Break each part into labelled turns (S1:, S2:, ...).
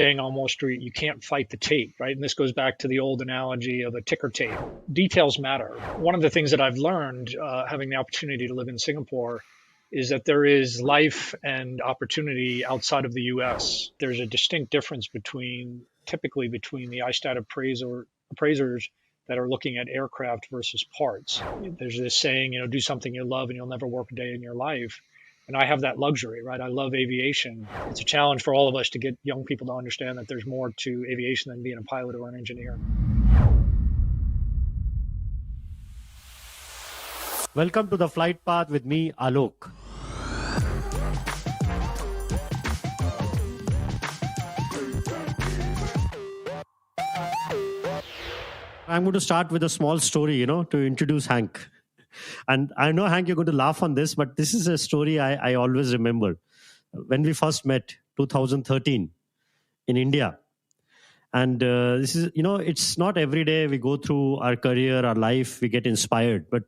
S1: Staying on Wall Street, you can't fight the tape, right? And this goes back to the old analogy of a ticker tape. Details matter. One of the things that I've learned having the opportunity to live in Singapore is that there is life and opportunity outside of the US. There's a distinct difference typically between the ISTAT appraisers that are looking at aircraft versus parts. There's this saying, do something you love and you'll never work a day in your life. And I have that luxury, right? I love aviation. It's a challenge for all of us to get young people to understand that there's more to aviation than being a pilot or an engineer.
S2: Welcome to the Flight Path with me, Alok. I'm going to start with a small story, to introduce Hank. And I know, Hank, you're going to laugh on this, but this is a story I always remember. When we first met, 2013, in India. And this is, it's not every day we go through our career, our life, we get inspired. But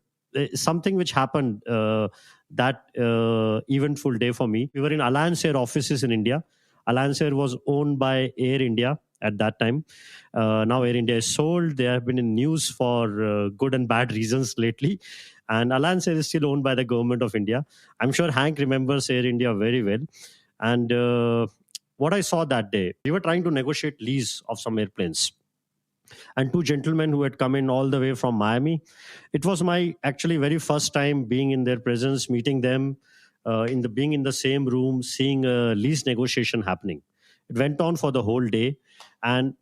S2: something which happened that eventful day for me. We were in Alliance Air offices in India. Alliance Air was owned by Air India at that time. Now Air India is sold. They have been in news for good and bad reasons lately. And Alliance Air is still owned by the government of India. I'm sure Hank remembers Air India very well. And what I saw that day, we were trying to negotiate lease of some airplanes. And two gentlemen who had come in all the way from Miami. It was my actually very first time being in their presence, meeting them, being in the same room, seeing a lease negotiation happening. It went on for the whole day. And,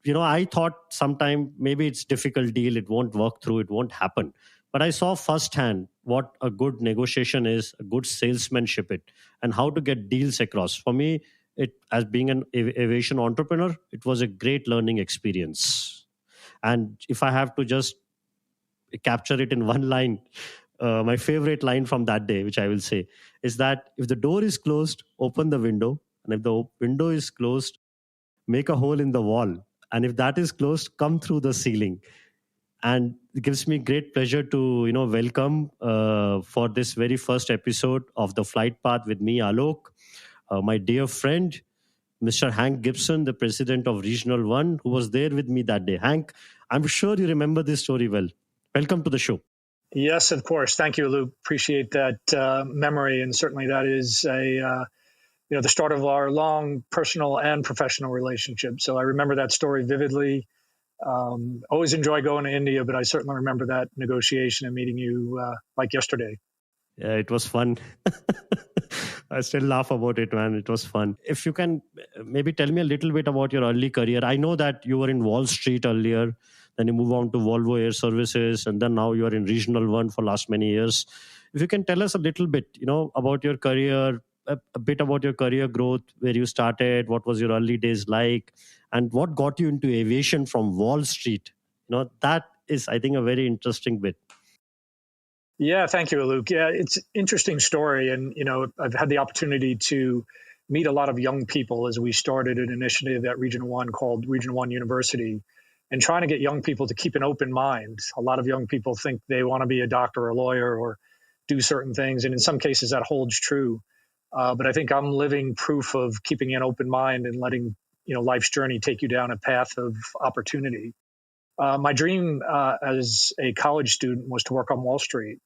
S2: I thought sometime maybe it's a difficult deal. It won't work through. It won't happen. But I saw firsthand what a good negotiation is, a good salesmanship and how to get deals across. For me, as being an aviation entrepreneur, it was a great learning experience. And if I have to just capture it in one line, my favorite line from that day, which I will say, is that if the door is closed, open the window. And if the window is closed, make a hole in the wall. And if that is closed, come through the ceiling. And it gives me great pleasure to, welcome for this very first episode of the Flight Path with me, Alok, my dear friend, Mr. Hank Gibson, the president of Regional 1, who was there with me that day. Hank, I'm sure you remember this story well. Welcome to the show.
S1: Yes, of course. Thank you, Luke. Appreciate that memory. And certainly that is the start of our long personal and professional relationship. So I remember that story vividly. Always enjoy going to India, but I certainly remember that negotiation and meeting you like yesterday.
S2: Yeah, it was fun. I still laugh about it, man. It was fun. If you can maybe tell me a little bit about your early career. I know that you were in Wall Street earlier, then you move on to Volvo Air Services, and then now you are in Regional 1 for last many years. If you can tell us a little bit, about your career, a bit about your career growth, where you started, what was your early days like, and what got you into aviation from Wall Street. That is, I think, a very interesting bit.
S1: Yeah, thank you, Alok. Yeah, it's an interesting story. And, I've had the opportunity to meet a lot of young people as we started an initiative at Region 1 called Region 1 University, and trying to get young people to keep an open mind. A lot of young people think they want to be a doctor or a lawyer or do certain things. And in some cases that holds true. But I think I'm living proof of keeping an open mind and letting, life's journey take you down a path of opportunity. My dream as a college student was to work on Wall Street.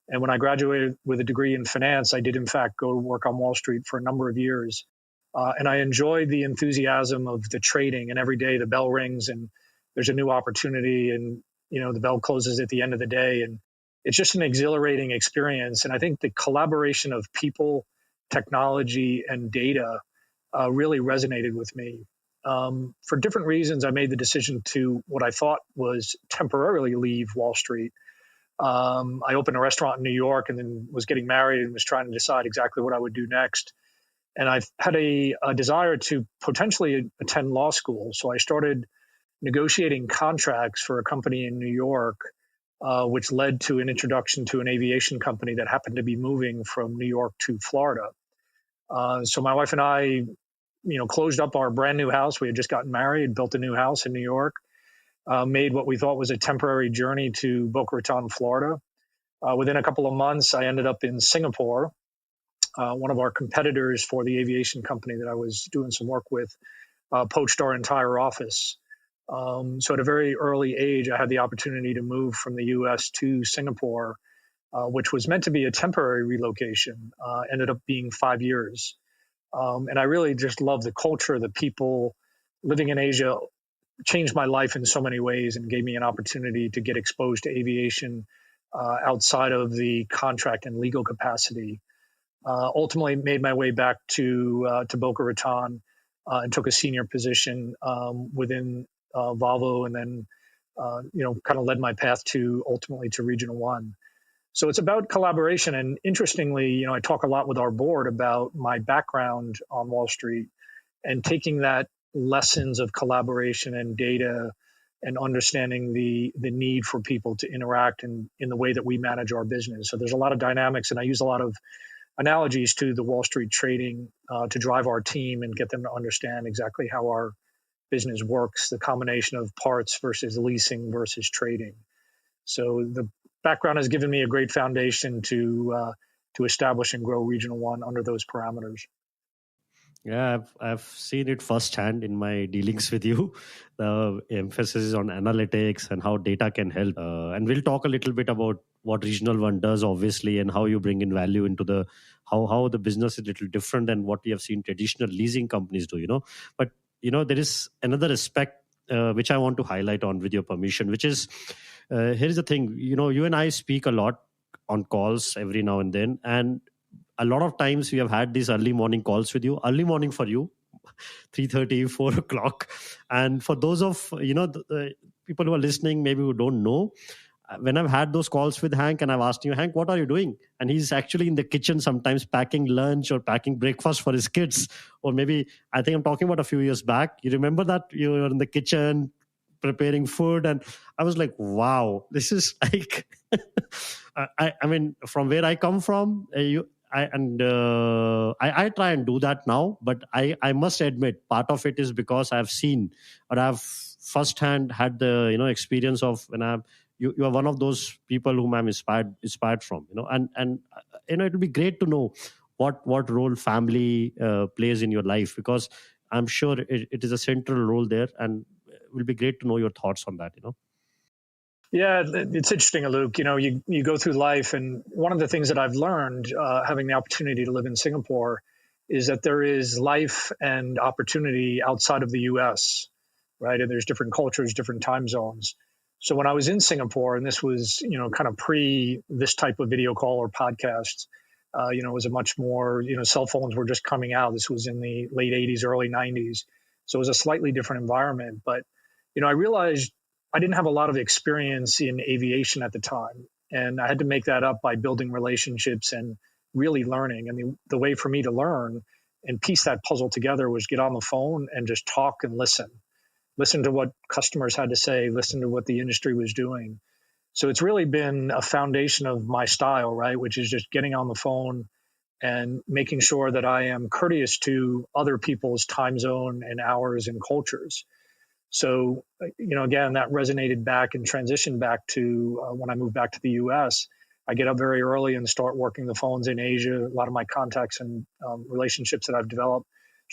S1: And when I graduated with a degree in finance, I did, in fact, go to work on Wall Street for a number of years. And I enjoyed the enthusiasm of the trading. And every day the bell rings and there's a new opportunity and, the bell closes at the end of the day. And it's just an exhilarating experience. And I think the collaboration of people, technology, and data really resonated with me. For different reasons, I made the decision to what I thought was temporarily leave Wall Street. I opened a restaurant in New York and then was getting married and was trying to decide exactly what I would do next. And I had a desire to potentially attend law school. So I started negotiating contracts for a company in New York, which led to an introduction to an aviation company that happened to be moving from New York to Florida. So my wife and I, closed up our brand new house. We had just gotten married, built a new house in New York. Made what we thought was a temporary journey to Boca Raton, Florida. Within a couple of months, I ended up in Singapore. One of our competitors for the aviation company that I was doing some work with poached our entire office. So at a very early age, I had the opportunity to move from the U.S. to Singapore, which was meant to be a temporary relocation, ended up being 5 years. And I really just love the culture, the people. Living in Asia changed my life in so many ways and gave me an opportunity to get exposed to aviation outside of the contract and legal capacity. Ultimately, made my way back to Boca Raton and took a senior position within Volvo, and then kind of led my path to ultimately to Regional One. So it's about collaboration. And interestingly, I talk a lot with our board about my background on Wall Street and taking that lessons of collaboration and data and understanding the need for people to interact in the way that we manage our business. So there's a lot of dynamics, and I use a lot of analogies to the Wall Street trading to drive our team and get them to understand exactly how our business works, the combination of parts versus leasing versus trading. So the background has given me a great foundation to establish and grow Regional One under those parameters.
S2: Yeah, I've seen it firsthand in my dealings with you. The emphasis on analytics and how data can help. And we'll talk a little bit about what Regional One does, obviously, and how you bring in value into the how the business is a little different than what we have seen traditional leasing companies do. But there is another aspect which I want to highlight on, with your permission, which is here's the thing. You and I speak a lot on calls every now and then, and a lot of times we have had these early morning calls with you. Early morning for you, 3:30, 4 o'clock. And for those of the people who are listening, maybe who don't know, when I've had those calls with Hank and I've asked you, Hank, what are you doing? And he's actually in the kitchen sometimes packing lunch or packing breakfast for his kids. Or maybe, I think I'm talking about a few years back. You remember that? You were in the kitchen preparing food. And I was like, wow, this is like, I mean, from where I come from, I try and do that now, but I must admit part of it is because I've seen, or I've firsthand had the experience of when you are one of those people whom I'm inspired from, and it'll be great to know what role family plays in your life, because I'm sure it is a central role there, and it will be great to know your thoughts on that.
S1: Yeah, it's interesting, Alok. You go through life, and one of the things that I've learned having the opportunity to live in Singapore is that there is life and opportunity outside of the U.S., right? And there's different cultures, different time zones. So when I was in Singapore, and this was, kind of pre this type of video call or podcast, it was a much more, cell phones were just coming out. This was in the late 80s, early 90s. So it was a slightly different environment. But, I realized I didn't have a lot of experience in aviation at the time, and I had to make that up by building relationships and really learning. And the way for me to learn and piece that puzzle together was get on the phone and just talk and listen to what customers had to say, listen to what the industry was doing. So it's really been a foundation of my style, right? Which is just getting on the phone and making sure that I am courteous to other people's time zone and hours and cultures. So, again, that resonated back and transitioned back to when I moved back to the U.S. I get up very early and start working the phones in Asia. A lot of my contacts and relationships that I've developed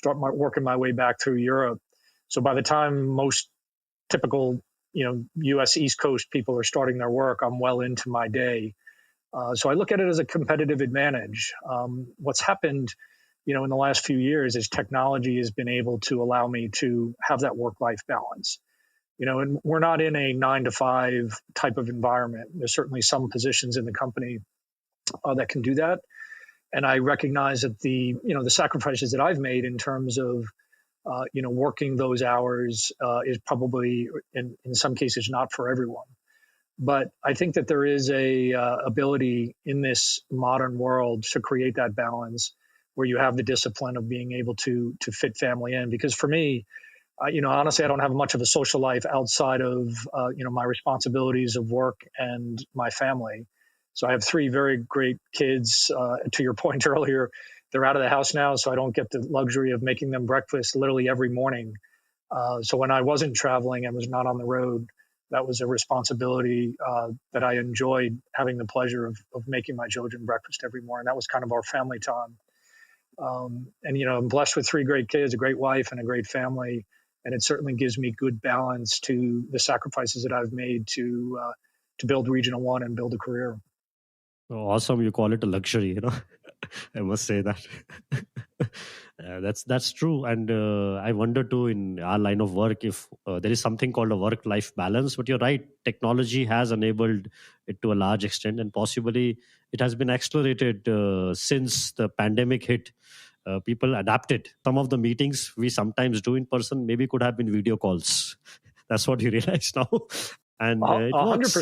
S1: working my way back through Europe. So by the time most typical, U.S. East Coast people are starting their work, I'm well into my day. So I look at it as a competitive advantage. What's happened in the last few years is technology has been able to allow me to have that work-life balance. And we're not in a 9-to-5 type of environment. There's certainly some positions in the company that can do that. And I recognize that the sacrifices that I've made in terms of, working those hours is probably in some cases not for everyone. But I think that there is a ability in this modern world to create that balance where you have the discipline of being able to fit family in. Because for me, honestly, I don't have much of a social life outside of, my responsibilities of work and my family. So I have 3 very great kids. To your point earlier, they're out of the house now, so I don't get the luxury of making them breakfast literally every morning. So when I wasn't traveling and was not on the road, that was a responsibility that I enjoyed, having the pleasure of making my children breakfast every morning. That was kind of our family time. And I'm blessed with three great kids, a great wife, and a great family. And it certainly gives me good balance to the sacrifices that I've made to build Regional One and build a career.
S2: Awesome. You call it a luxury. I must say that. That's true. And I wonder too, in our line of work, if there is something called a work-life balance. But you're right, technology has enabled it to a large extent, and possibly it has been accelerated since the pandemic hit. People adapted. Some of the meetings we sometimes do in person maybe could have been video calls. That's what you realize now. And it works.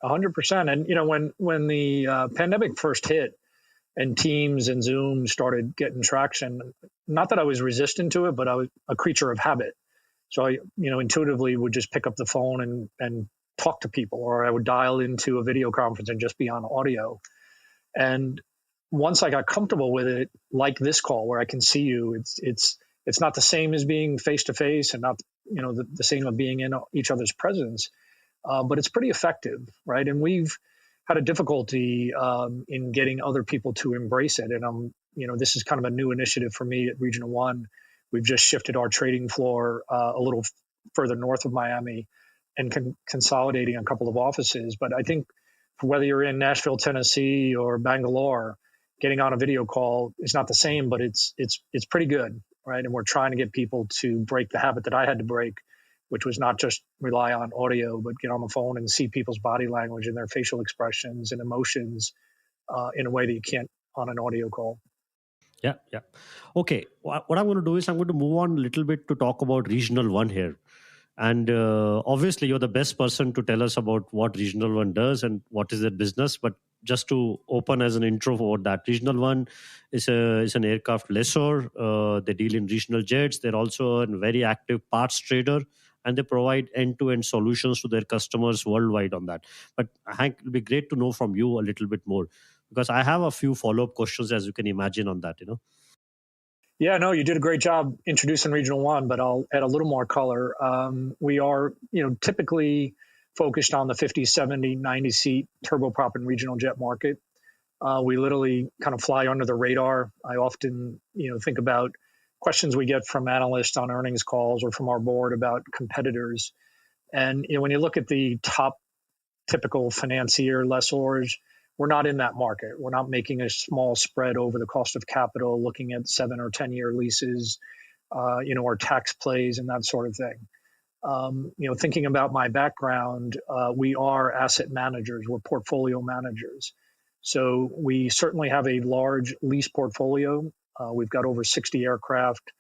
S1: 100%. And when the pandemic first hit, and Teams and Zoom started getting traction, not that I was resistant to it, but I was a creature of habit. So I, intuitively would just pick up the phone and talk to people, or I would dial into a video conference and just be on audio. And once I got comfortable with it, like this call where I can see you, it's not the same as being face to face, and not the same of being in each other's presence, but it's pretty effective, right? And we've had a difficulty in getting other people to embrace it. And this is kind of a new initiative for me at Regional One. We've just shifted our trading floor a little further north of Miami and consolidating a couple of offices. But I think whether you're in Nashville, Tennessee, or Bangalore, getting on a video call is not the same, but it's pretty good, right? And we're trying to get people to break the habit that I had to break, which was not just rely on audio, but get on the phone and see people's body language and their facial expressions and emotions in a way that you can't on an audio call.
S2: Yeah. Okay. What I'm going to do is I'm going to move on a little bit to talk about Regional One here. And obviously, you're the best person to tell us about what Regional One does and what is their business. But just to open as an intro for that, Regional One is an aircraft lessor. They deal in regional jets. They're also a very active parts trader, and they provide end-to-end solutions to their customers worldwide on that. But Hank, it'll be great to know from you a little bit more, because I have a few follow-up questions, as you can imagine, on that.
S1: Yeah, no, you did a great job introducing Regional One, but I'll add a little more color. We are, typically focused on the 50, 70, 90 seat turboprop and regional jet market. We literally kind of fly under the radar. I often, think about questions we get from analysts on earnings calls or from our board about competitors. And when you look at the top typical financier lessors, we're not in that market. We're not making a small spread over the cost of capital, looking at 7 or 10 year leases, or tax plays and that sort of thing. Thinking about my background, we are asset managers. We're portfolio managers. So we certainly have a large lease portfolio. We've got over 60 aircraft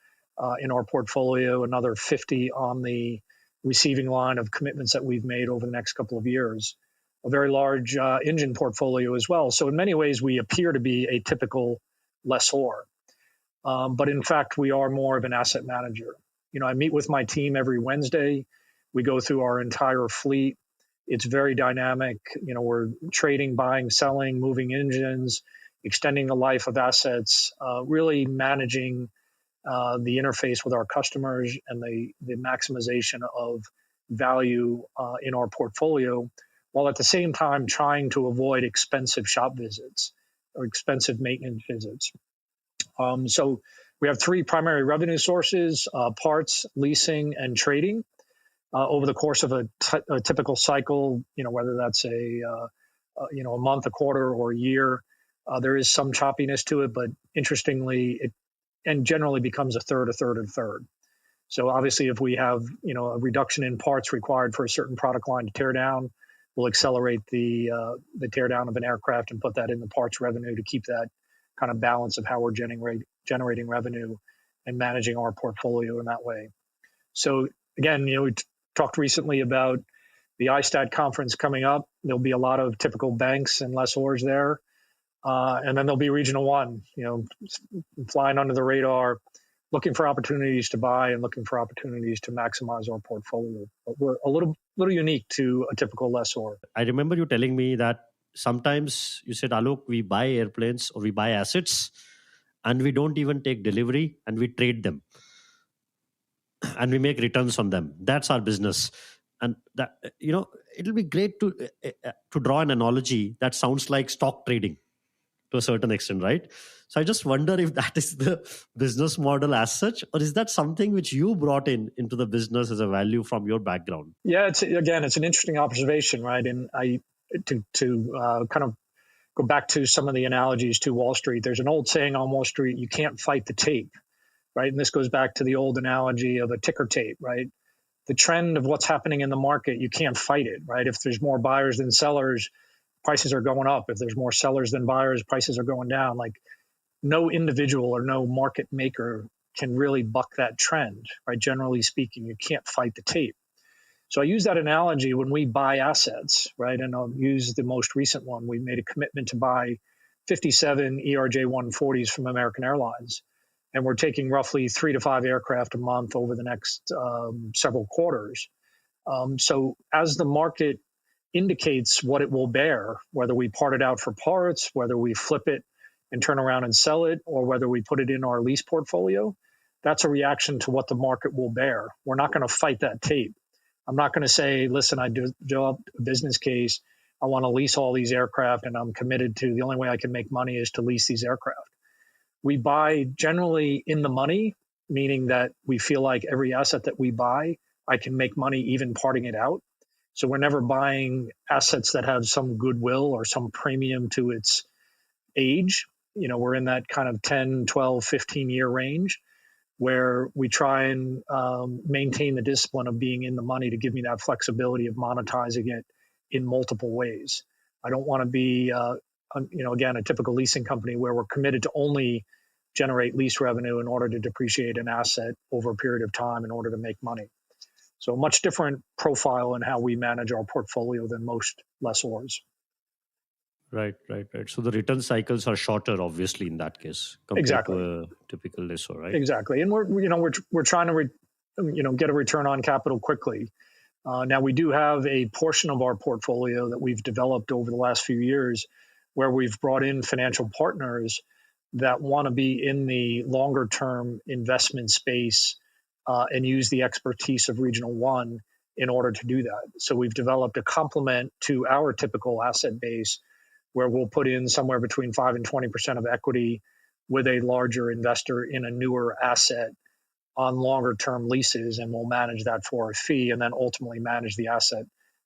S1: in our portfolio, another 50 on the receiving line of commitments that we've made over the next couple of years. A very large engine portfolio as well. So in many ways, we appear to be a typical lessor. But in fact, we are more of an asset manager. I meet with my team every Wednesday. We go through our entire fleet. It's very dynamic. We're trading, buying, selling, moving engines, extending the life of assets, really managing the interface with our customers and the maximization of value in our portfolio, while at the same time trying to avoid expensive shop visits or expensive maintenance visits. So we have three primary revenue sources: parts, leasing, and trading. Over the course of a typical cycle, whether that's a month, a quarter, or a year, there is some choppiness to it, but interestingly, it generally becomes a third. So obviously, if we have a reduction in parts required for a certain product line to tear down, we'll accelerate the tear down of an aircraft and put that in the parts revenue to keep that kind of balance of how we're generating revenue and managing our portfolio in that way. So again, we talked recently about the ISTAT conference coming up. There'll be a lot of typical banks and lessors there. And then there'll be Regional One, flying under the radar, looking for opportunities to buy and looking for opportunities to maximize our portfolio. But we're a little unique to a typical lessor.
S2: I remember you telling me that sometimes you said, Alok, we buy airplanes or we buy assets and we don't even take delivery and we trade them and we make returns on them. That's our business. And that, it'll be great to draw an analogy that sounds like stock trading. to a certain extent, right? So I just wonder if that is the business model as such, or is that something which you brought into the business as a value from your background?
S1: Yeah, it's an interesting observation, right? And to kind of go back to some of the analogies to Wall Street. There's an old saying on Wall Street: you can't fight the tape, right? And this goes back to the old analogy of a ticker tape, right? The trend of what's happening in the market, you can't fight it, right? If there's more buyers than sellers, prices are going up. If there's more sellers than buyers, prices are going down. Like, no individual or no market maker can really buck that trend, right? Generally speaking, you can't fight the tape. So I use that analogy when we buy assets, right? And I'll use the most recent one. We made a commitment to buy 57 ERJ 140s from American Airlines. And we're taking roughly 3 to 5 aircraft a month over the next several quarters. So as the market indicates what it will bear, whether we part it out for parts, whether we flip it and turn around and sell it, or whether we put it in our lease portfolio, that's a reaction to what the market will bear. We're not going to fight that tape. I'm not going to say, listen, I developed a business case. I want to lease all these aircraft, and I'm committed to the only way I can make money is to lease these aircraft. We buy generally in the money, meaning that we feel like every asset that we buy, I can make money even parting it out. So we're never buying assets that have some goodwill or some premium to its age. We're in that kind of 10, 12, 15-year range, where we try and maintain the discipline of being in the money to give me that flexibility of monetizing it in multiple ways. I don't want to be, again, a typical leasing company where we're committed to only generate lease revenue in order to depreciate an asset over a period of time in order to make money. So a much different profile in how we manage our portfolio than most lessors.
S2: Right. So the return cycles are shorter, obviously, in that case, compared to a typical lessor, right?
S1: Exactly, and we're trying to get a return on capital quickly. Now we do have a portion of our portfolio that we've developed over the last few years, where we've brought in financial partners that want to be in the longer term investment space and use the expertise of Regional One in order to do that. So we've developed a complement to our typical asset base, where we'll put in somewhere between 5 and 20% of equity with a larger investor in a newer asset on longer term leases, and we'll manage that for a fee and then ultimately manage the asset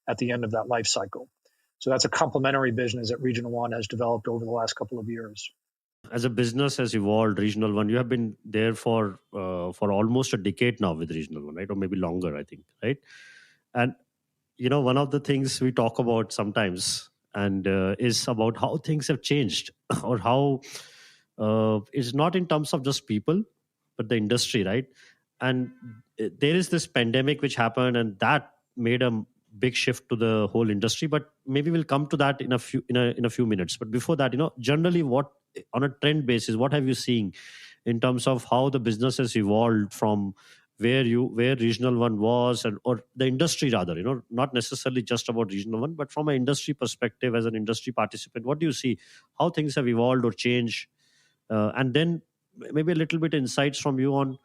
S1: at the end of that life cycle. So that's a complementary business that Regional One has developed over the last couple of years.
S2: As a business has evolved, Regional One, you have been there for almost a decade now with Regional One, right? Or maybe longer, I think, right? And, one of the things we talk about sometimes and is about how things have changed or how it's not in terms of just people, but the industry, right? And there is this pandemic which happened, and that made a big shift to the whole industry. But maybe we'll come to that in a few minutes. But before that, generally, what on a trend basis, what have you seen in terms of how the business has evolved from where Regional One was, or the industry rather, not necessarily just about Regional One, but from an industry perspective, as an industry participant, what do you see? How things have evolved or changed? And then maybe a little bit insights from you on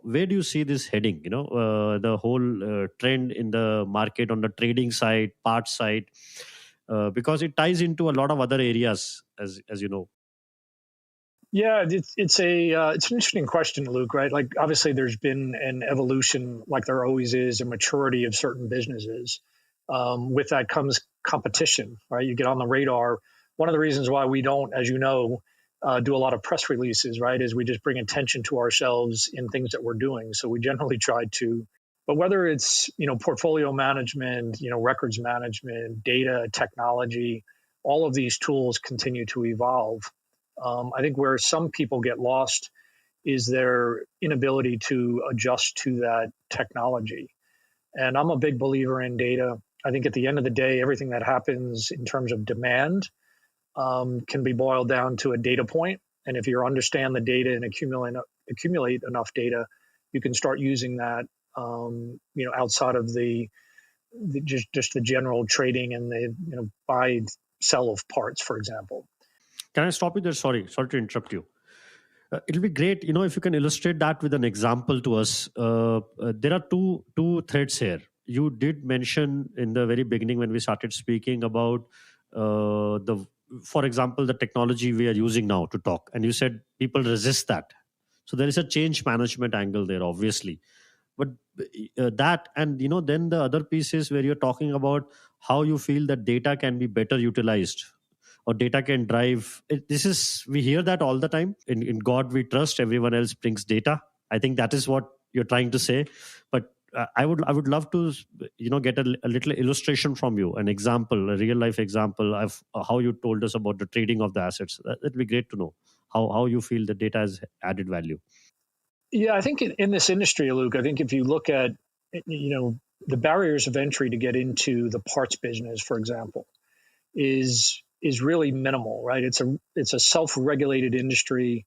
S2: where do you see this heading? The whole trend in the market on the trading side, parts side, because it ties into a lot of other areas, as you know.
S1: Yeah, it's an interesting question, Luke. Right? Like, obviously, there's been an evolution, like there always is, a maturity of certain businesses. With that comes competition, right? You get on the radar. One of the reasons why we don't, as you know, do a lot of press releases, right, is we just bring attention to ourselves in things that we're doing. So we generally try to, but whether it's, portfolio management, records management, data, technology, all of these tools continue to evolve. I think where some people get lost is their inability to adjust to that technology. And I'm a big believer in data. I think at the end of the day, everything that happens in terms of demand can be boiled down to a data point. And if you understand the data and accumulate enough data, you can start using that, outside of just the general trading and the buy sell of parts, for example.
S2: Can I stop you there? Sorry to interrupt you. It'll be great, if you can illustrate that with an example to us. There are two threads here. You did mention in the very beginning when we started speaking about the for example, the technology we are using now to talk, and you said people resist that. So there is a change management angle there, obviously. But that, and then the other piece is where you're talking about how you feel that data can be better utilized, or data can drive it. This is, we hear that all the time. In God we trust, everyone else brings data. I think that is what you're trying to say. But I would love to get a little illustration from you, an example, a real life example of how you told us about the trading of the assets. That'd be great to know how you feel the data has added value.
S1: Yeah, I think in this industry, Luke, I think if you look at the barriers of entry to get into the parts business, for example, is really minimal, right? It's a self-regulated industry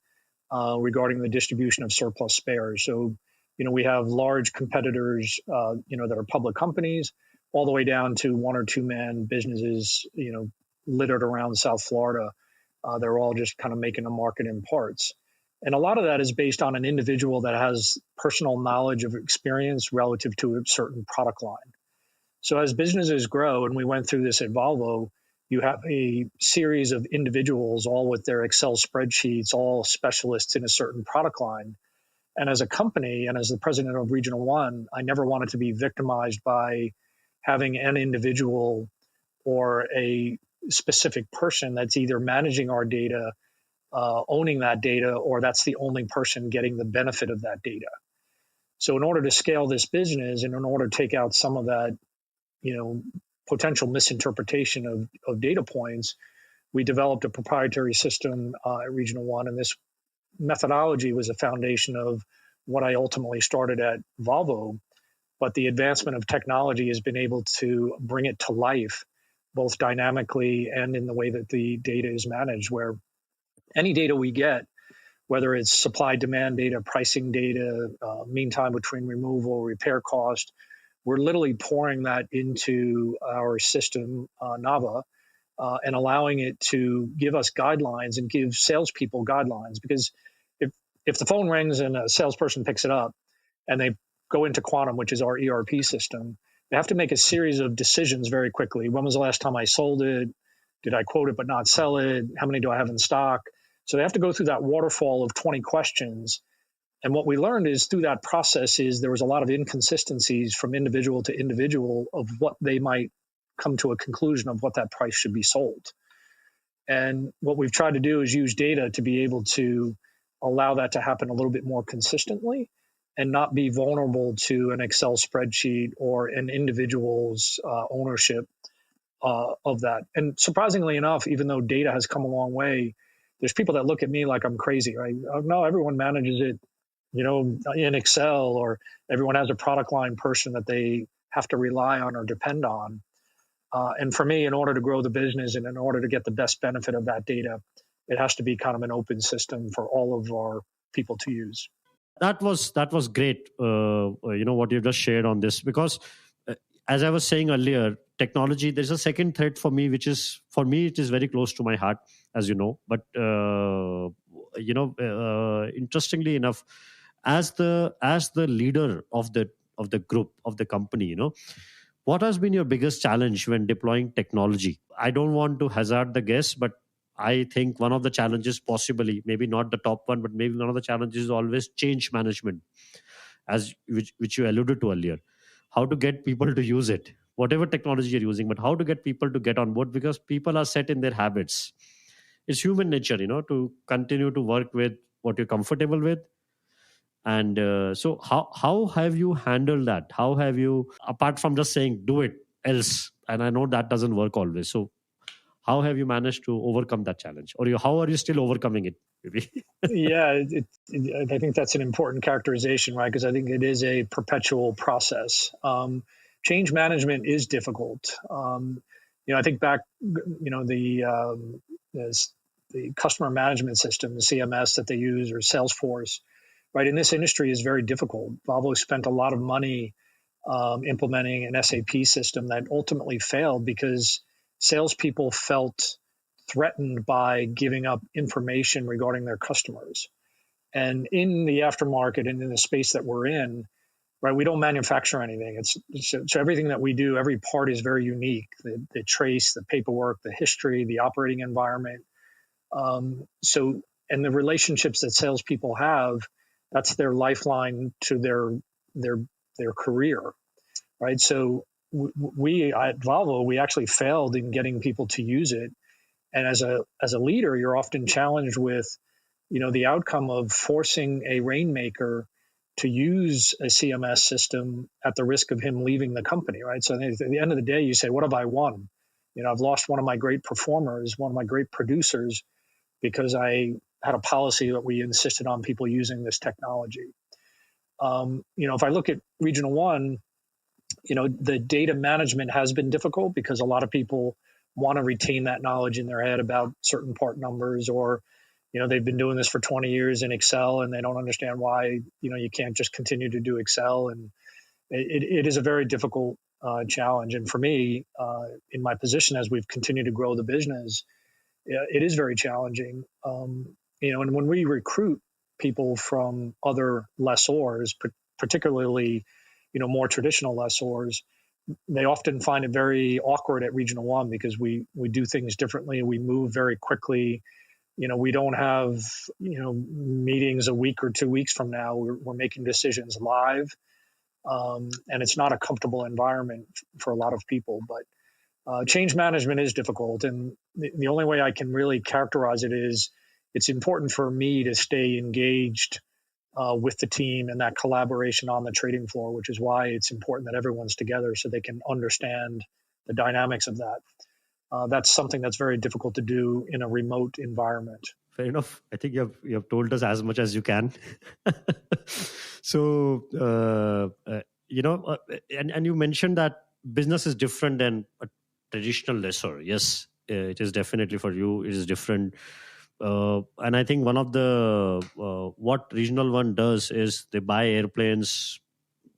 S1: regarding the distribution of surplus spares. So, we have large competitors, that are public companies, all the way down to one or two man businesses, littered around South Florida. They're all just kind of making a market in parts. And a lot of that is based on an individual that has personal knowledge of experience relative to a certain product line. So as businesses grow, and we went through this at Volvo, you have a series of individuals, all with their Excel spreadsheets, all specialists in a certain product line. And as a company, and as the president of Regional One, I never wanted to be victimized by having an individual or a specific person that's either managing our data, owning that data, or that's the only person getting the benefit of that data. So in order to scale this business, and in order to take out some of that, potential misinterpretation of data points, we developed a proprietary system at Regional One. And this methodology was a foundation of what I ultimately started at Volvo. But the advancement of technology has been able to bring it to life, both dynamically and in the way that the data is managed, where any data we get, whether it's supply demand data, pricing data, mean time between removal, repair cost, we're literally pouring that into our system, Nava, and allowing it to give us guidelines and give salespeople guidelines. Because if the phone rings and a salesperson picks it up and they go into Quantum, which is our ERP system, they have to make a series of decisions very quickly. When was the last time I sold it? Did I quote it but not sell it? How many do I have in stock? So they have to go through that waterfall of 20 questions. And what we learned is through that process is there was a lot of inconsistencies from individual to individual of what they might come to a conclusion of what that price should be sold. And what we've tried to do is use data to be able to allow that to happen a little bit more consistently and not be vulnerable to an Excel spreadsheet or an individual's ownership of that. And surprisingly enough, even though data has come a long way, there's people that look at me like I'm crazy, right? No, everyone manages it, in Excel, or everyone has a product line person that they have to rely on or depend on. And for me, in order to grow the business and in order to get the best benefit of that data, it has to be kind of an open system for all of our people to use.
S2: That was great. What you just shared on this, because as I was saying earlier, technology, there's a second thread for me, which is, for me, it is very close to my heart, as you know. But interestingly enough, as the leader of the group, of the company, what has been your biggest challenge when deploying technology? I don't want to hazard the guess, but I think one of the challenges, possibly, maybe not the top one, but maybe one of the challenges is always change management, which you alluded to earlier. How to get people to use it, whatever technology you're using, but how to get people to get on board, because people are set in their habits. It's human nature, to continue to work with what you're comfortable with. And so how have you handled that? How have you, apart from just saying, do it else? And I know that doesn't work always. So how have you managed to overcome that challenge? Or how are you still overcoming it? Maybe?
S1: Yeah, I think that's an important characterization, right? Because I think it is a perpetual process. Change management is difficult. I think back, the customer management system, the CMS that they use, or Salesforce, right? In this industry is very difficult. Volvo spent a lot of money implementing an SAP system that ultimately failed because salespeople felt threatened by giving up information regarding their customers. And in the aftermarket and in the space that we're in, right? We don't manufacture anything. So everything that we do, every part is very unique. The trace, the paperwork, the history, the operating environment. And the relationships that salespeople have, that's their lifeline to their career, right? So we at Volvo, we actually failed in getting people to use it. And as a leader, you're often challenged with, the outcome of forcing a rainmaker to use a CMS system at the risk of him leaving the company, right? So at the end of the day, you say, what have I won? I've lost one of my great performers, one of my great producers, because I had a policy that we insisted on people using this technology. If I look at Regional One, the data management has been difficult because a lot of people want to retain that knowledge in their head about certain part numbers, or they've been doing this for 20 years in Excel and they don't understand why you can't just continue to do Excel. And it is a very difficult challenge. And for me, in my position as we've continued to grow the business, it is very challenging. And when we recruit people from other lessors, particularly more traditional lessors, they often find it very awkward at Regional One because we do things differently. We move very quickly. We don't have meetings a week or 2 weeks from now. We're making decisions live, and it's not a comfortable environment for a lot of people. But change management is difficult, and the only way I can really characterize it is it's important for me to stay engaged with the team and that collaboration on the trading floor, which is why it's important that everyone's together so they can understand the dynamics of that. That's something that's very difficult to do in a remote environment.
S2: Fair enough. I think you have told us as much as you can. So, and you mentioned that business is different than a traditional lessor. Yes, it is definitely for you. It is different. And I think one of the what Regional One does is they buy airplanes.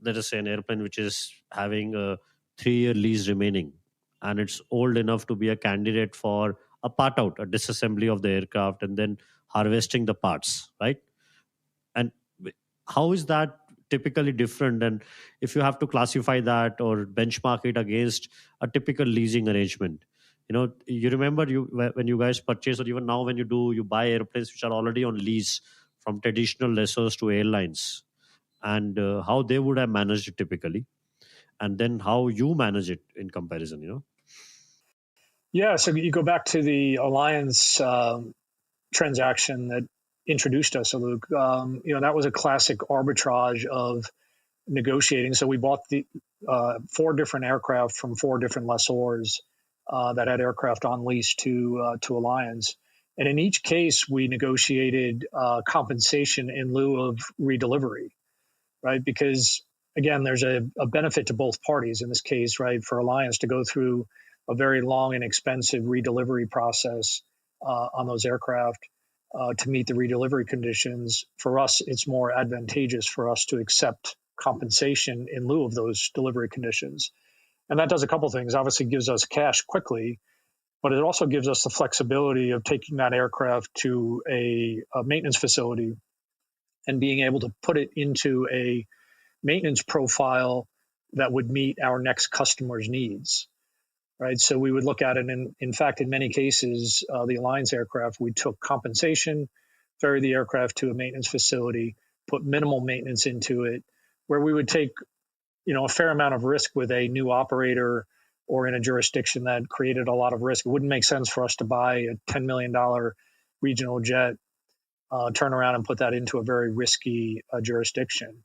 S2: Let us say an airplane which is having a 3-year lease remaining, and it's old enough to be a candidate for a part out, a disassembly of the aircraft, and then harvesting the parts, right? And how is that typically different? And if you have to classify that or benchmark it against a typical leasing arrangement, you remember when you guys purchase, or even now when you buy airplanes which are already on lease from traditional lessors to airlines, and how they would have managed it typically, and then how you manage it in comparison.
S1: Yeah, so you go back to the Alliance transaction that introduced us, Alok. That was a classic arbitrage of negotiating. So we bought the 4 different aircraft from 4 different lessors that had aircraft on lease to Alliance. And in each case, we negotiated compensation in lieu of redelivery, right? Because again, there's a benefit to both parties in this case, right? For Alliance to go through a very long and expensive redelivery process on those aircraft to meet the redelivery conditions. For us, it's more advantageous for us to accept compensation in lieu of those delivery conditions. And that does a couple things. Obviously gives us cash quickly, but it also gives us the flexibility of taking that aircraft to a maintenance facility and being able to put it into a maintenance profile that would meet our next customer's needs, right? So we would look at it, and in fact, in many cases, the Alliance aircraft, we took compensation, ferry the aircraft to a maintenance facility, put minimal maintenance into it, where we would take a fair amount of risk with a new operator or in a jurisdiction that created a lot of risk. It wouldn't make sense for us to buy a $10 million regional jet, turn around and put that into a very risky jurisdiction.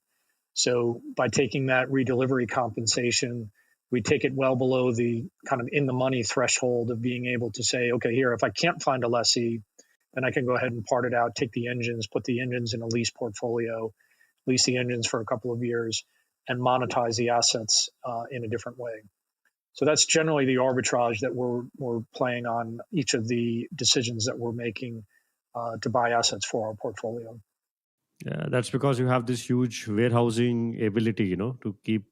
S1: So by taking that redelivery compensation, we take it well below the kind of in the money threshold of being able to say, okay, here, if I can't find a lessee, then I can go ahead and part it out, take the engines, put the engines in a lease portfolio, lease the engines for a couple of years, and monetize the assets in a different way. So that's generally the arbitrage that we're playing on each of the decisions that we're making to buy assets for our portfolio.
S2: Yeah, that's because you have this huge warehousing ability, to keep,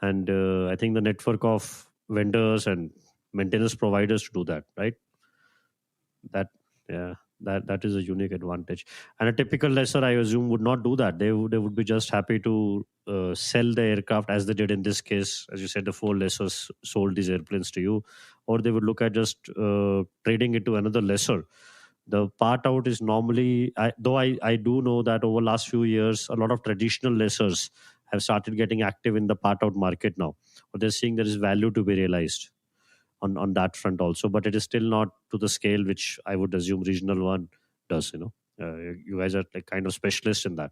S2: and I think the network of vendors and maintenance providers to do that, right? Yeah. That is a unique advantage. And a typical lessor, I assume, would not do that. They would be just happy to sell the aircraft, as they did in this case. As you said, the four lessors sold these airplanes to you, or they would look at just trading it to another lessor. The part out is normally, I do know that over last few years, a lot of traditional lessors have started getting active in the part out market now. But they're seeing there is value to be realized on that front also, but it is still not to the scale which I would assume Regional One does. You guys are like kind of specialists in that,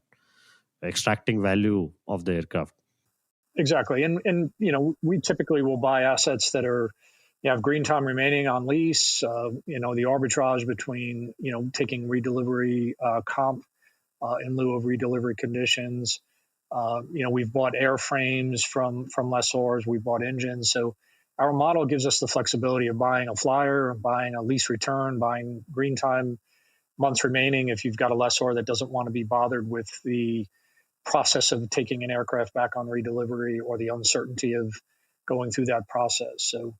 S2: extracting value of the aircraft.
S1: Exactly. And we typically will buy assets that are, you have green time remaining on lease, the arbitrage between, taking redelivery comp in lieu of redelivery conditions. We've bought airframes from lessors, we've bought engines. So our model gives us the flexibility of buying a flyer, buying a lease return, buying green time months remaining if you've got a lessor that doesn't want to be bothered with the process of taking an aircraft back on redelivery or the uncertainty of going through that process. So,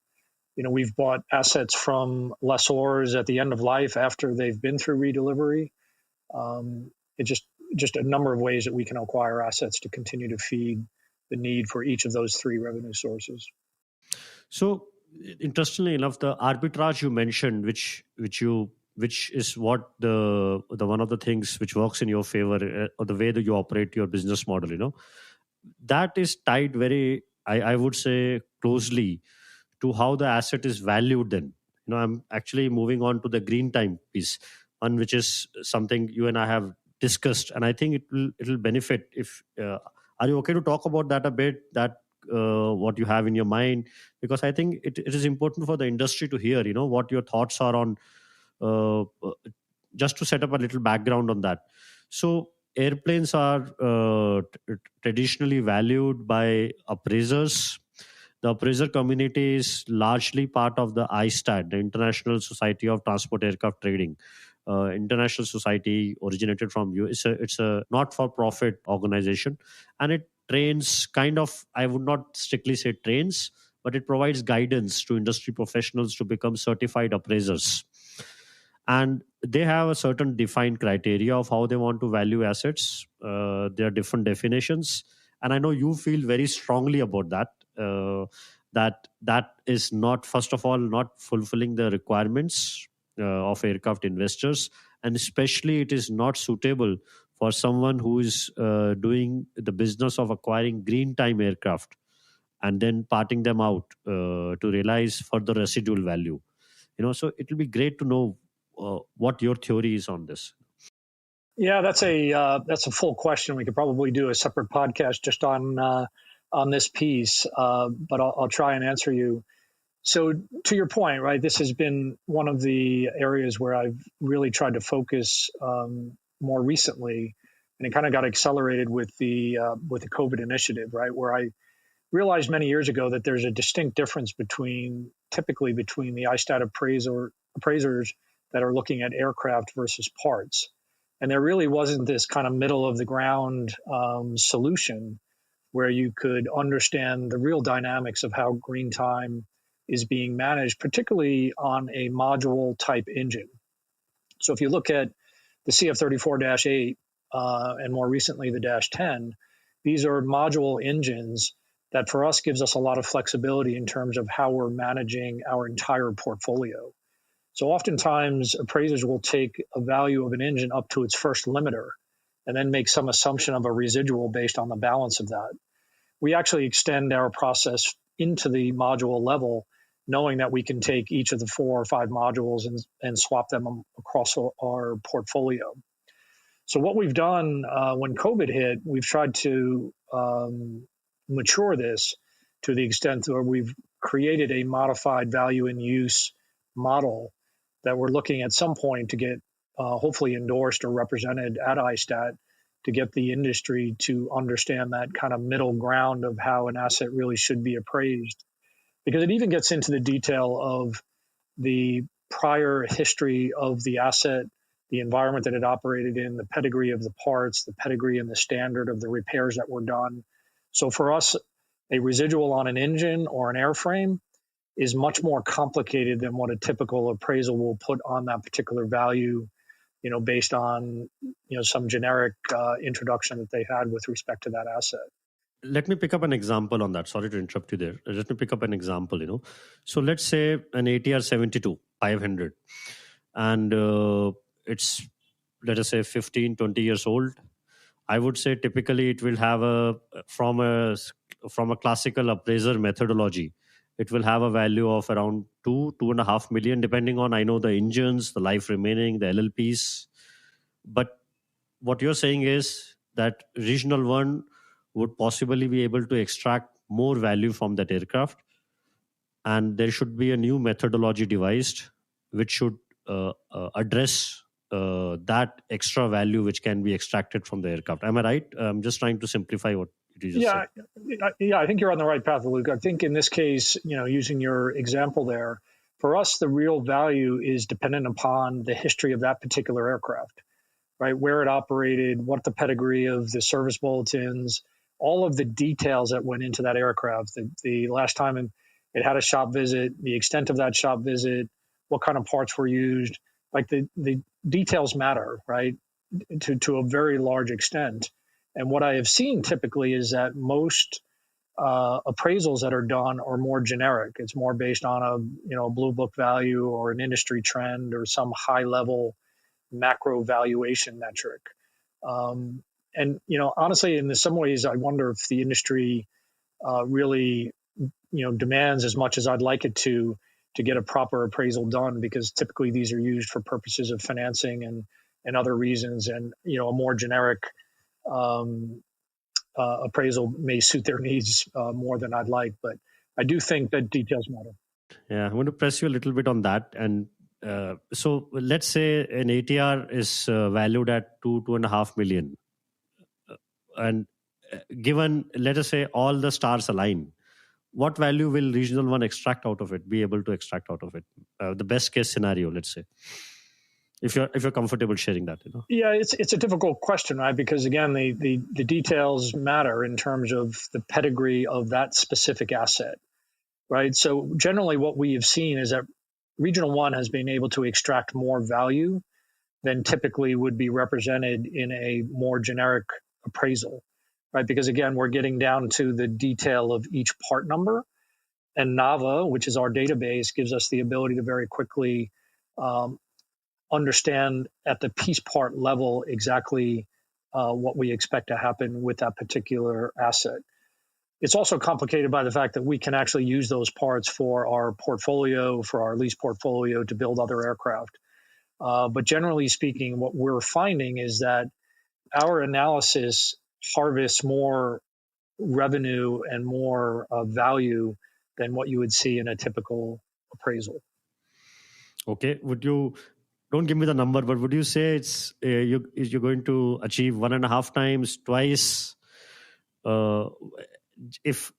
S1: we've bought assets from lessors at the end of life after they've been through redelivery. It's just a number of ways that we can acquire assets to continue to feed the need for each of those three revenue sources.
S2: So, interestingly enough, the arbitrage you mentioned, which is what the one of the things which works in your favor, or the way that you operate your business model, that is tied very, I would say, closely to how the asset is valued. Then, I'm actually moving on to the green time piece, one which is something you and I have discussed, and I think it'll benefit if. Are you okay to talk about that a bit? That what you have in your mind, because I think it is important for the industry to hear, what your thoughts are on. Just to set up a little background on that. So airplanes are traditionally valued by appraisers. The appraiser community is largely part of the ISTAT, the International Society of Transport Aircraft Trading. International society originated from US. It's a not-for-profit organization, and it trains kind of, I would not strictly say trains, but it provides guidance to industry professionals to become certified appraisers. And they have a certain defined criteria of how they want to value assets. There are different definitions, and I know you feel very strongly about that. That is not, first of all, not fulfilling the requirements of aircraft investors, and especially it is not suitable for someone who is doing the business of acquiring green time aircraft and then parting them out to realize further residual value. So it will be great to know what your theory is on this.
S1: Yeah, that's a full question. We could probably do a separate podcast just on this piece, but I'll try and answer you. So to your point, right, this has been one of the areas where I've really tried to focus more recently, and it kind of got accelerated with the COVID initiative, right, where I realized many years ago that there's a distinct difference typically between the ISTAT appraisers that are looking at aircraft versus parts. And there really wasn't this kind of middle of the ground solution where you could understand the real dynamics of how green time is being managed, particularly on a module type engine. So if you look at the CF34-8 and more recently the -10, these are module engines that for us gives us a lot of flexibility in terms of how we're managing our entire portfolio. So oftentimes appraisers will take a value of an engine up to its first limiter and then make some assumption of a residual based on the balance of that. We actually extend our process into the module level, knowing that we can take each of the 4 or 5 modules and swap them across our portfolio. So what we've done when COVID hit, we've tried to mature this to the extent where we've created a modified value in use model that we're looking at some point to get hopefully endorsed or represented at ISTAT to get the industry to understand that kind of middle ground of how an asset really should be appraised. Because it even gets into the detail of the prior history of the asset, the environment that it operated in, the pedigree of the parts, the pedigree and the standard of the repairs that were done. So for us, a residual on an engine or an airframe is much more complicated than what a typical appraisal will put on that particular value based on some generic introduction that they had with respect to that asset.
S2: Let me pick up an example on that. Sorry to interrupt you there. Let me pick up an example. So let's say an ATR 72 500, and it's, let us say, 15, 20 years old. I would say typically it will have from a classical appraiser methodology, it will have a value of around 2.5 million, depending on, I know, the engines, the life remaining, the LLPs. But what you're saying is that Regional One would possibly be able to extract more value from that aircraft, and there should be a new methodology devised which should address that extra value which can be extracted from the aircraft. Am I right? I'm just trying to simplify what you just said.
S1: Yeah, I think you're on the right path, Luke. I think in this case, using your example there, for us, the real value is dependent upon the history of that particular aircraft, right? Where it operated, what the pedigree of the service bulletins, all of the details that went into that aircraft, the last time it had a shop visit, the extent of that shop visit, what kind of parts were used. Like the details matter, right? To a very large extent. And what I have seen typically is that most appraisals that are done are more generic. It's more based on a blue book value or an industry trend or some high level macro valuation metric. And honestly, in some ways, I wonder if the industry really demands as much as I'd like it to get a proper appraisal done, because typically these are used for purposes of financing and other reasons, and a more generic appraisal may suit their needs more than I'd like. But I do think that details matter.
S2: Yeah, I want to press you a little bit on that. And so let's say an ATR is valued at 2.5 million, and given, let us say, all the stars align, what value will Regional One extract out of it, be able to extract out of it? The best case scenario, let's say, if you're comfortable sharing that.
S1: Yeah, it's a difficult question, right? Because again, the details matter in terms of the pedigree of that specific asset, right? So generally what we have seen is that Regional One has been able to extract more value than typically would be represented in a more generic appraisal, right? Because again, we're getting down to the detail of each part number, and NAVA, which is our database, gives us the ability to very quickly understand at the piece part level exactly what we expect to happen with that particular asset. It's also complicated by the fact that we can actually use those parts for our portfolio, for our lease portfolio, to build other aircraft. But generally speaking, what we're finding is that our analysis harvests more revenue and more value than what you would see in a typical appraisal.
S2: Okay. Don't give me the number, but would you say you're going to achieve 1.5 times, twice? If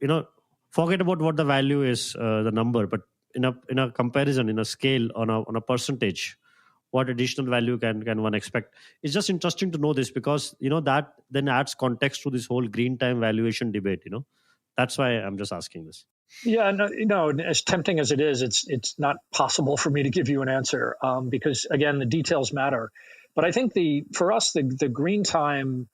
S2: forget about what the value is, the number, but in a comparison, in a scale, on a percentage, what additional value can one expect? It's just interesting to know this, because that then adds context to this whole green time valuation debate. That's why I'm just asking this.
S1: Yeah, no, as tempting as it is, it's not possible for me to give you an answer because again, the details matter. But I think for us, the green time,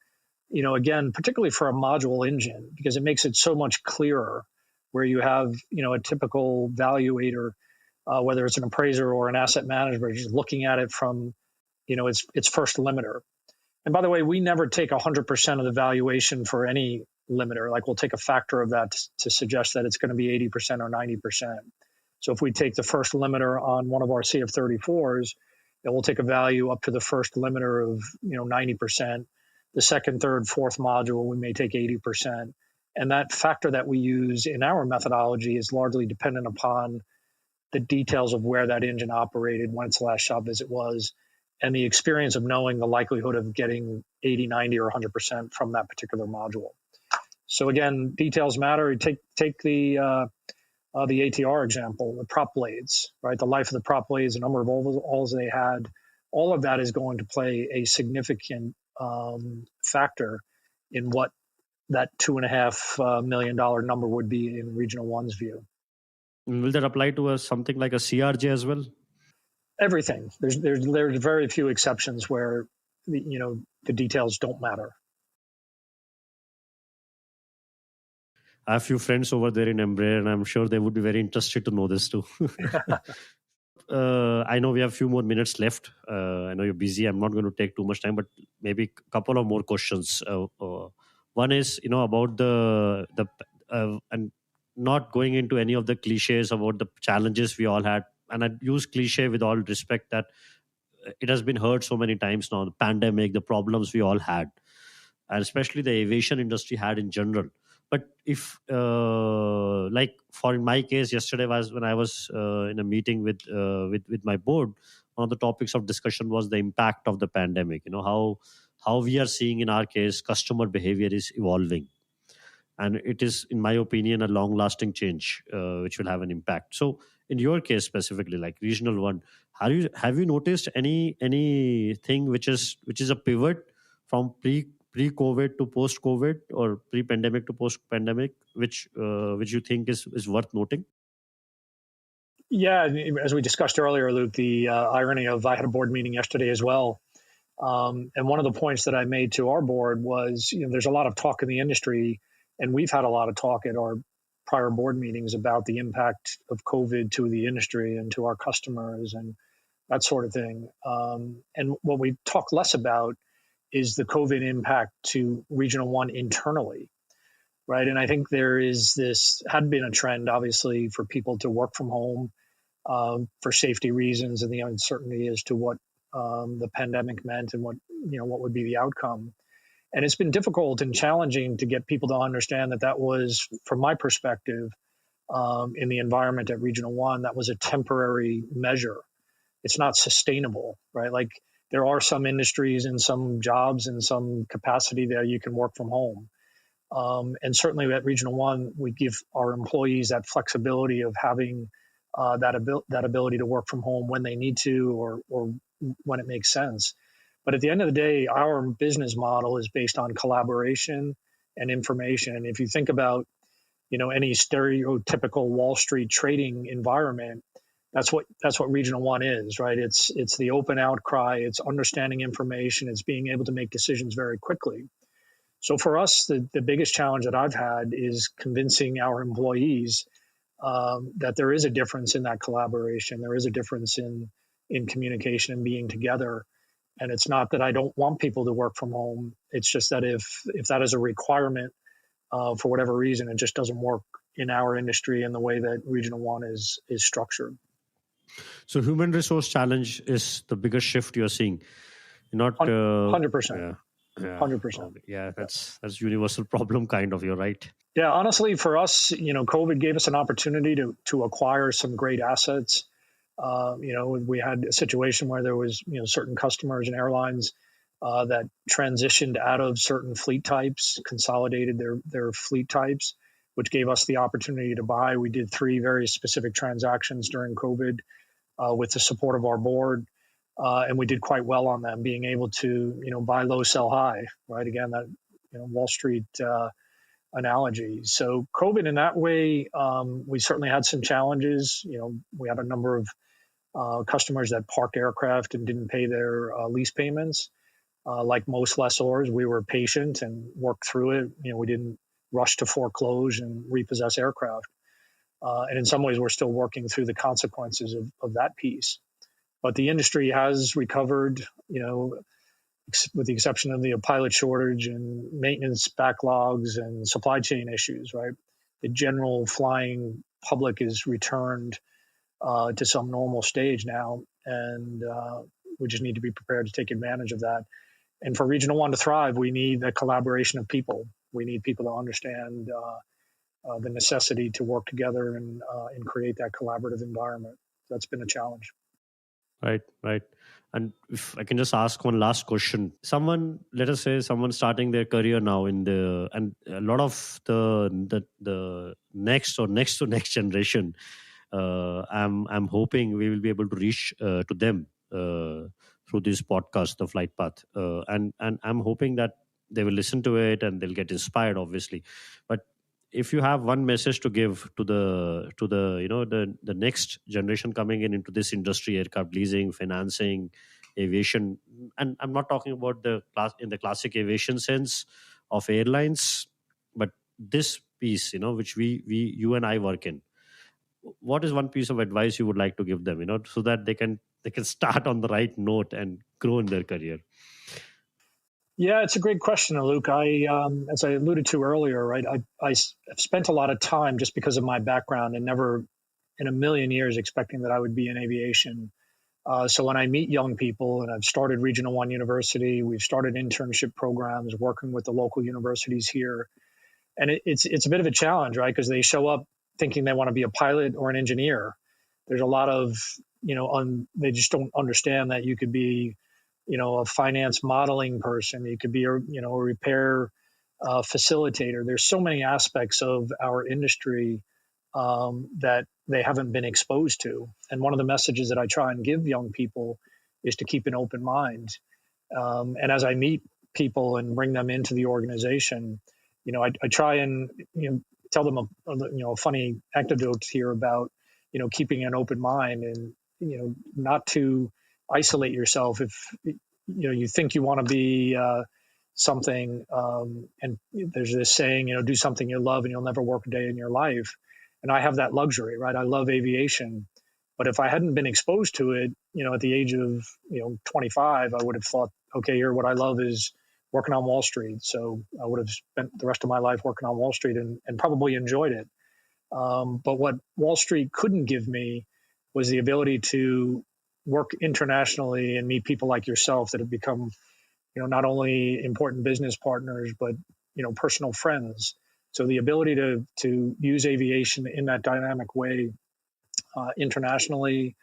S1: again, particularly for a module engine, because it makes it so much clearer, where you have a typical valuator, whether it's an appraiser or an asset manager, just looking at it from its first limiter. And by the way, we never take 100% of the valuation for any limiter. Like we'll take a factor of that to suggest that it's going to be 80% or 90%. So if we take the first limiter on one of our CF34s, then we'll take a value up to the first limiter of 90%. The second, third, fourth module, we may take 80%. And that factor that we use in our methodology is largely dependent upon the details of where that engine operated, when its last shop visit was, and the experience of knowing the likelihood of getting 80, 90, or 100% from that particular module. So again, details matter. Take the ATR example, the prop blades, right? The life of the prop blades, the number of ovals they had, all of that is going to play a significant factor in what that $2.5 million number would be in Regional One's view.
S2: Will that apply to something like a CRJ as well?
S1: Everything. There's very few exceptions where the details don't matter.
S2: I have a few friends over there in Embraer, and I'm sure they would be very interested to know this too. I know we have a few more minutes left. I know you're busy. I'm not going to take too much time, but maybe a couple of more questions. One is, about and not going into any of the cliches about the challenges we all had. And I use cliche with all respect that it has been heard so many times now. The pandemic, the problems we all had, and especially the aviation industry had in general. But if like for in my case, yesterday was when I was in a meeting with my board. One of the topics of discussion was the impact of the pandemic. How we are seeing in our case customer behavior is evolving, and it is, in my opinion, a long lasting change which will have an impact. So in your case specifically, like Regional One, have you noticed anything which is a pivot from pre-COVID to post-COVID, or pre-pandemic to post-pandemic, which you think is worth noting?
S1: Yeah, as we discussed earlier, Luke, the irony of I had a board meeting yesterday as well. And one of the points that I made to our board was, there's a lot of talk in the industry, and we've had a lot of talk at our prior board meetings about the impact of COVID to the industry and to our customers and that sort of thing. And what we talk less about is the COVID impact to Regional One internally, right? And I think had been a trend, obviously, for people to work from home for safety reasons and the uncertainty as to what the pandemic meant and what would be the outcome. And it's been difficult and challenging to get people to understand that was, from my perspective, in the environment at Regional One, that was a temporary measure. It's not sustainable, right? Like there are some industries and some jobs and some capacity there you can work from home. And certainly at Regional One, we give our employees that flexibility of having that ability to work from home when they need to or when it makes sense. But at the end of the day, our business model is based on collaboration and information. And if you think about, any stereotypical Wall Street trading environment, that's what Regional One is, right? It's the open outcry, it's understanding information, it's being able to make decisions very quickly. So for us, the biggest challenge that I've had is convincing our employees that there is a difference in that collaboration. There is a difference in communication and being together. And it's not that I don't want people to work from home. It's just that if that is a requirement for whatever reason, it just doesn't work in our industry and the way that Regional One is structured.
S2: So human resource challenge is the biggest shift you're seeing. Not
S1: 100%.
S2: Yeah,
S1: 100%.
S2: Yeah, that's universal problem kind of. You're right.
S1: Yeah, honestly, for us, COVID gave us an opportunity to acquire some great assets. We had a situation where there was, certain customers and airlines that transitioned out of certain fleet types, consolidated their fleet types, which gave us the opportunity to buy. We did 3 very specific transactions during COVID with the support of our board. And we did quite well on them, being able to, buy low, sell high, right? Again, that, Wall Street analogy. So COVID in that way, we certainly had some challenges. We had a number of customers that parked aircraft and didn't pay their lease payments. Like most lessors, we were patient and worked through it. We didn't rush to foreclose and repossess aircraft. And in some ways, we're still working through the consequences of that piece. But the industry has recovered, with the exception of the pilot shortage and maintenance backlogs and supply chain issues, right? The general flying public is returned to some normal stage now, and we just need to be prepared to take advantage of that. And for Regional One to thrive, we need the collaboration of people. We need people to understand the necessity to work together and create that collaborative environment. That's been a challenge.
S2: Right. And if I can just ask one last question, let us say someone starting their career now and a lot of the next or next to next generation, I'm hoping we will be able to reach to them through this podcast, the Flightpath, and I'm hoping that they will listen to it and they'll get inspired, obviously. But if you have one message to give to the next generation coming into this industry, aircraft leasing, financing, aviation, and I'm not talking about the class in the classic aviation sense of airlines, but this piece, which you and I work in. What is one piece of advice you would like to give them, so that they can start on the right note and grow in their career?
S1: Yeah, it's a great question, Alok. As I alluded to earlier, right, I've spent a lot of time just because of my background and never in a million years expecting that I would be in aviation. So when I meet young people, and I've started Regional One University, we've started internship programs working with the local universities here, and it's a bit of a challenge, right? Because they show up thinking they want to be a pilot or an engineer. There's a lot of they just don't understand that you could be a finance modeling person. You could be a repair facilitator. There's so many aspects of our industry that they haven't been exposed to. And one of the messages that I try and give young people is to keep an open mind. And as I meet people and bring them into the organization, I try and tell them a funny anecdote here about keeping an open mind, and not to isolate yourself if you think you want to be something, and there's this saying, do something you love and you'll never work a day in your life. And I have that luxury, right? I love aviation, but if I hadn't been exposed to it at the age of 25, I would have thought, okay, here what I love is working on Wall Street. So I would have spent the rest of my life working on Wall Street and probably enjoyed it. But what Wall Street couldn't give me was the ability to work internationally and meet people like yourself that have become, not only important business partners, but, personal friends. So the ability to use aviation in that dynamic way internationally,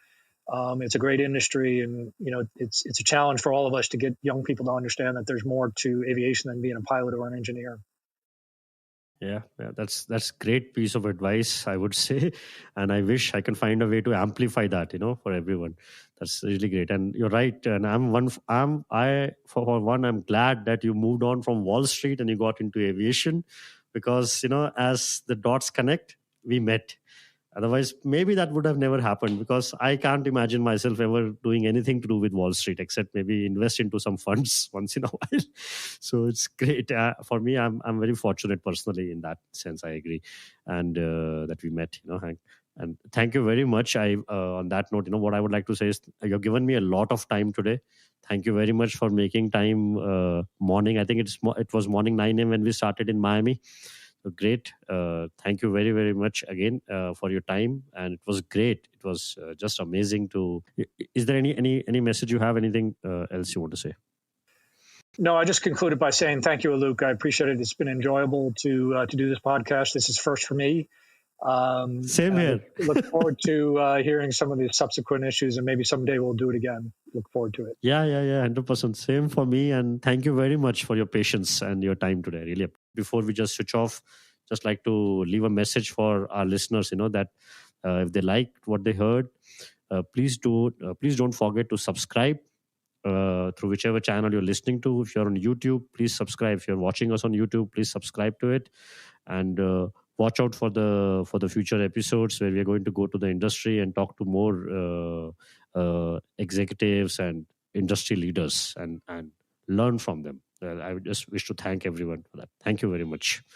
S1: it's a great industry, and it's a challenge for all of us to get young people to understand that there's more to aviation than being a pilot or an engineer.
S2: Yeah, that's great piece of advice, I would say, and I wish I can find a way to amplify that, for everyone. That's really great, and you're right. And I'm glad that you moved on from Wall Street and you got into aviation, because as the dots connect, we met. Otherwise, maybe that would have never happened, because I can't imagine myself ever doing anything to do with Wall Street except maybe invest into some funds once in a while. So it's great. For me, I'm very fortunate personally in that sense. I agree. And that we met, Hank. And thank you very much. On that note, what I would like to say is you've given me a lot of time today. Thank you very much for making time morning. I think it was morning 9 a.m. when we started in Miami. Great. Thank you very, very much again for your time. And it was great. It was just amazing to... Is there any message you have? Anything else you want to say?
S1: No, I just concluded by saying thank you, Alok. I appreciate it. It's been enjoyable to do this podcast. This is first for me.
S2: Same here.
S1: Look forward to hearing some of these subsequent issues, and maybe someday we'll do it again. Look forward to it.
S2: Yeah, 100%. Same for me. And thank you very much for your patience and your time today. Really. Before we just switch off, just like to leave a message for our listeners, that if they liked what they heard, please don't forget to subscribe through whichever channel you're listening to. If you're on YouTube, please subscribe. If you're watching us on YouTube, please subscribe to it, and watch out for the future episodes where we're going to go to the industry and talk to more executives and industry leaders and learn from them. I would just wish to thank everyone for that. Thank you very much.